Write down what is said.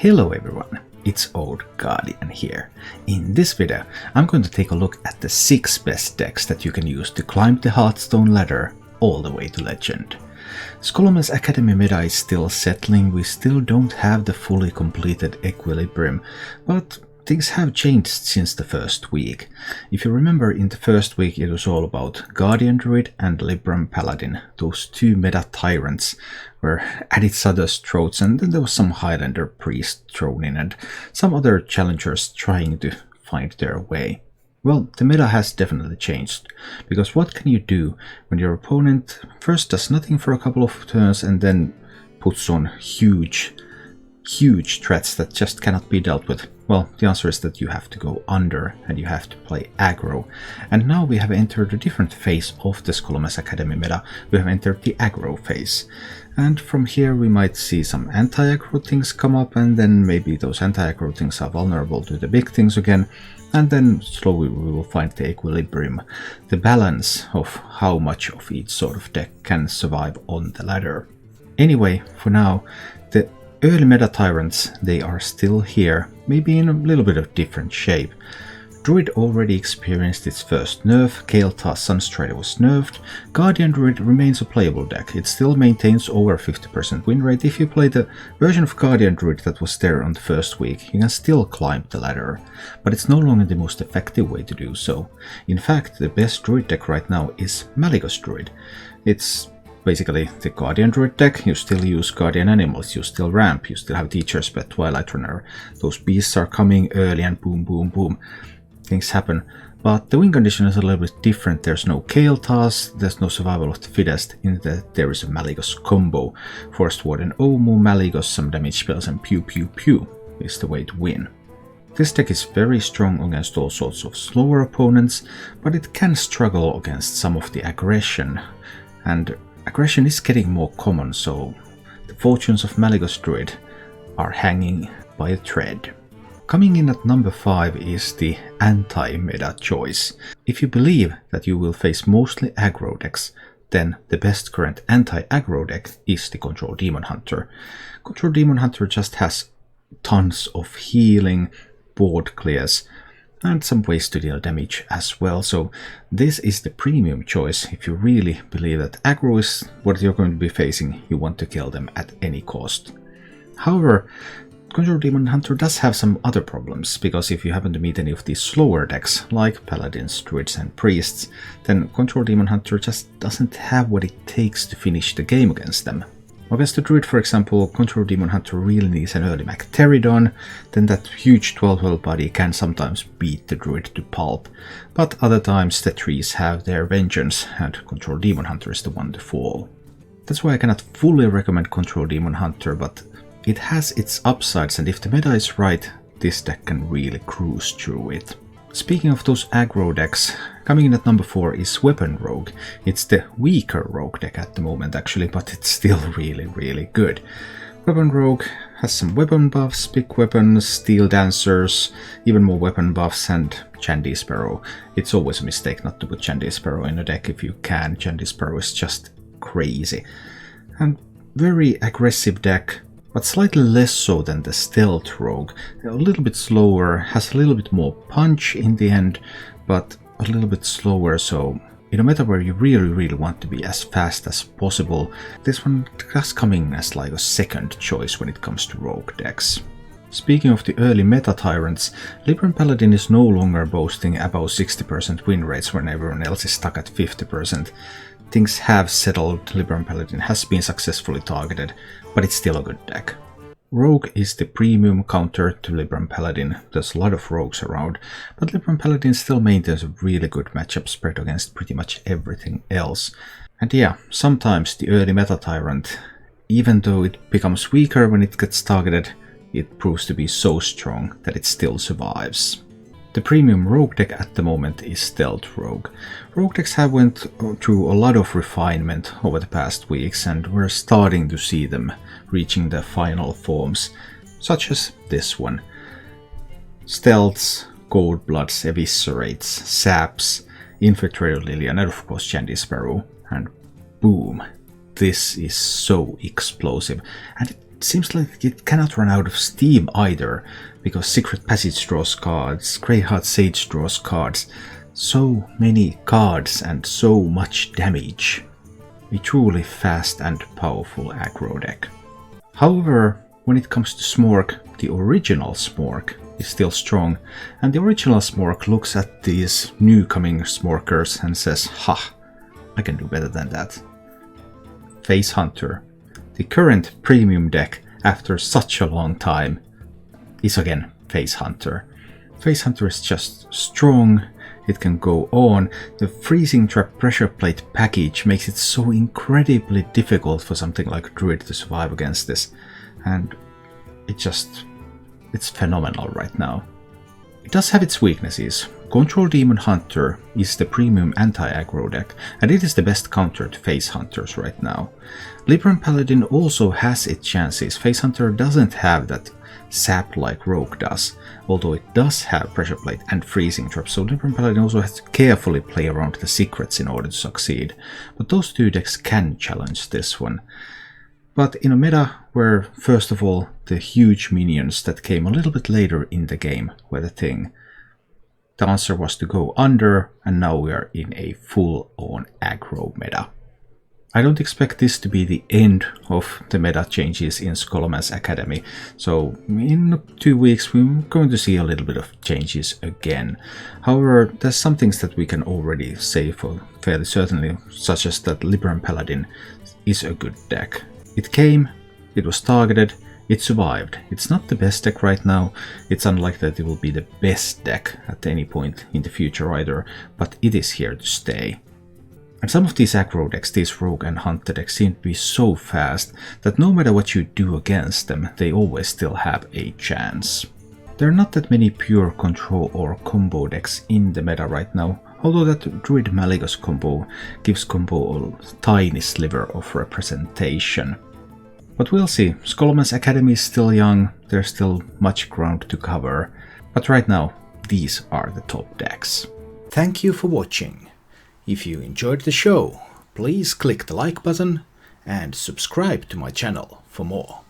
Hello everyone, it's Old Guardian here. In this video, I'm going to take a look at the 6 best decks that you can use to climb the Hearthstone ladder all the way to Legend. Scholomance Academy meta is still settling, we still don't have the fully completed Equilibrium, but things have changed since the first week. If you remember, in the first week it was all about Guardian Druid and Libram Paladin. Those two meta tyrants were at each other's throats, and then there was some Highlander priest thrown in and some other challengers trying to find their way. Well, the meta has definitely changed, because what can you do when your opponent first does nothing for a couple of turns and then puts on huge threats that just cannot be dealt with? Well, the answer is that you have to go under and you have to play aggro. And now we have entered a different phase of the Scholomance Academy meta. We have entered the aggro phase. And from here we might see some anti-aggro things come up, and then maybe those anti-aggro things are vulnerable to the big things again. And then slowly we will find the equilibrium, the balance of how much of each sort of deck can survive on the ladder. Anyway, for now, the early meta tyrants, they are still here, maybe in a little bit of different shape. Druid already experienced its first nerf, Kael'thas Sunstrider was nerfed, Guardian Druid remains a playable deck, it still maintains over 50% win rate. If you play the version of Guardian Druid that was there on the first week, you can still climb the ladder, but it's no longer the most effective way to do so. In fact, the best Druid deck right now is Malygos Druid. It's basically the Guardian Druid deck. You still use Guardian Animals, you still ramp, you still have Teacher's Pet, Twilight Runner. Those beasts are coming early and boom, boom, boom. Things happen. But the win condition is a little bit different. There's no Kael'thas, there's no survival of the fittest, in that there is a Malygos combo. Forest Warden Omu, Malygos, some damage spells, and pew pew pew is the way to win. This deck is very strong against all sorts of slower opponents, but it can struggle against some of the aggression. And aggression is getting more common, so the fortunes of Malygos Druid are hanging by a thread. Coming in at number 5 is the anti-meta choice. If you believe that you will face mostly aggro decks, then the best current anti-aggro deck is the Control Demon Hunter. Control Demon Hunter just has tons of healing, board clears, and some ways to deal damage as well. So this is the premium choice if you really believe that aggro is what you're going to be facing. You want to kill them at any cost. However, Control Demon Hunter does have some other problems, because if you happen to meet any of these slower decks, like Paladins, Druids and Priests, then Control Demon Hunter just doesn't have what it takes to finish the game against them. Against the Druid, for example, Control Demon Hunter really needs an early Pterodon, then that huge 12-12 body can sometimes beat the Druid to pulp, but other times the trees have their vengeance, and Control Demon Hunter is the one to fall. That's why I cannot fully recommend Control Demon Hunter, but it has its upsides, and if the meta is right, this deck can really cruise through it. Speaking of those aggro decks, coming in at number 4 is Weapon Rogue. It's the weaker rogue deck at the moment actually, but it's still really good. Weapon Rogue has some weapon buffs, big weapons, steel dancers, even more weapon buffs, and Chandy Sparrow. It's always a mistake not to put Chandy Sparrow in a deck if you can. Chandy Sparrow is just crazy. And very aggressive deck, but slightly less so than the Stealth Rogue. A little bit slower, has a little bit more punch in the end, but a little bit slower, so in a meta where you really want to be as fast as possible, this one does come in as like a second choice when it comes to rogue decks. Speaking of the early meta tyrants, Libram Paladin is no longer boasting about 60% win rates when everyone else is stuck at 50%. Things have settled, Libram Paladin has been successfully targeted, but it's still a good deck. Rogue is the premium counter to Libram Paladin. There's a lot of rogues around, but Libram Paladin still maintains a really good matchup spread against pretty much everything else. And yeah, sometimes the early meta tyrant, even though it becomes weaker when it gets targeted, it proves to be so strong that it still survives. The premium rogue deck at the moment is Stealth Rogue. Rogue decks have went through a lot of refinement over the past weeks, and we're starting to see them reaching their final forms, such as this one. Stealths, Goldbloods, Eviscerates, Saps, Infiltrator Lillian, and of course Chandy Sparrow, and boom, this is so explosive, and it seems like it cannot run out of steam either, because Secret Passage draws cards, Greyheart Sage draws cards. So many cards and so much damage. A truly fast and powerful aggro deck. However, when it comes to Smork, the original Smork is still strong, and the original Smork looks at these new coming Smorkers and says, "Ha, I can do better than that." Face Hunter, the current premium deck after such a long time, is again Face Hunter. Face Hunter is just strong, it can go on. The Freezing Trap Pressure Plate package makes it so incredibly difficult for something like Druid to survive against this, and it's phenomenal right now. It does have its weaknesses. Control Demon Hunter is the premium anti-aggro deck, and it is the best counter to Face Hunters right now. Libram Paladin also has its chances. Face Hunter doesn't have that sap like Rogue does, although it does have Pressure Plate and Freezing Trap, so Libram Paladin also has to carefully play around the secrets in order to succeed. But those two decks can challenge this one. But in a meta where, first of all, the huge minions that came a little bit later in the game were the thing, the answer was to go under, and now we are in a full-on aggro meta. I don't expect this to be the end of the meta changes in Scholomance Academy, so in 2 weeks we're going to see a little bit of changes again. However, there's some things that we can already say for fairly certainly, such as that Libram Paladin is a good deck. It came, it was targeted, it survived. It's not the best deck right now, it's unlikely that it will be the best deck at any point in the future either, but it is here to stay. And some of these aggro decks, these rogue and hunter decks, seem to be so fast that no matter what you do against them, they always still have a chance. There are not that many pure control or combo decks in the meta right now, although that Druid Malygos combo gives combo a tiny sliver of representation. But we'll see. Scholomance Academy is still young, there's still much ground to cover, but right now these are the top decks. Thank you for watching. If you enjoyed the show, please click the like button and subscribe to my channel for more.